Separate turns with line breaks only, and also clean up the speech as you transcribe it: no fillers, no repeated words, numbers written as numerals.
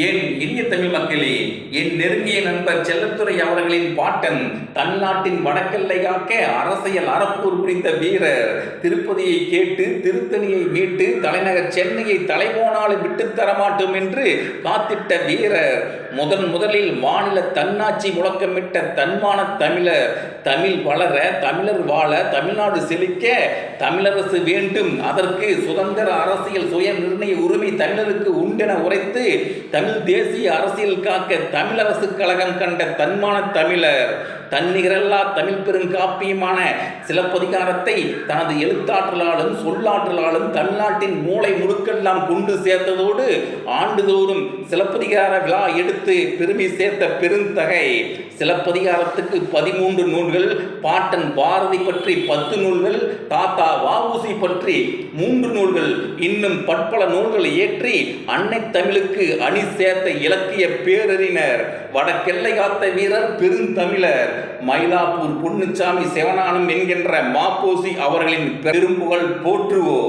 என் இனிய தமிழ் மக்களே, என் நெருங்கிய நண்பர் செல்லத்துறை அவர்களின் பாட்டன், தமிழ்நாட்டின் வடக்கெல்லை காக்க அரசியல் அறப்போர் புரிந்த வீரர், திருப்பதியை கேட்டு திருத்தணியை மீட்டு தலைநகர் சென்னையை தலைபோனாலும் விட்டுத்தர மாட்டோம் என்று காத்திட்ட வீரர், முதலில் மாநில தன்னாட்சி முழக்கமிட்ட தன்மான தமிழர், தமிழ் வளர, தமிழர் வாழ, தமிழ்நாடு செழிக்க தமிழரசு வேண்டும், அதற்கு சுதந்திர அரசியல் சுய நிர்ணய உரிமை தமிழருக்கு உண்டென உரைத்து தமிழ் தேசிய அரசியல் காக்க தமிழரசு கழகம் கண்ட தன்மான தமிழர், தன்னிகரல்லா தமிழ் பெருங்காப்பியமான சிலப்பதிகாரத்தை தனது எழுத்தாற்றலாலும் சொல்லாற்றலாலும் தமிழ்நாட்டின் மூளை முடுக்கெல்லாம் கொண்டு சேர்த்ததோடு ஆண்டுதோறும் சிலப்பதிகார விழா எடுத்து பெருமை சேர்த்த பெருந்தகை. சிலப்பதிகாரத்துக்கு 13 நூல்கள், பாட்டன் பாரதி பற்றி 10 நூல்கள், தாத்தா வ.உ.சி பற்றி 3 நூல்கள், இன்னும் பற்பல நூல்கள் ஏற்றி அன்னை தமிழுக்கு அணி சேர்த்த இலக்கிய பேரறிஞர், வடக்கெல்லை காத்த வீரர், பெருந்தமிழர், மயிலாப்பூர் பொன்னுச்சாமி சிவஞானம் என்கின்ற ம.பொ.சி அவர்களின் பெரும்புகழ் போற்றுவோம்.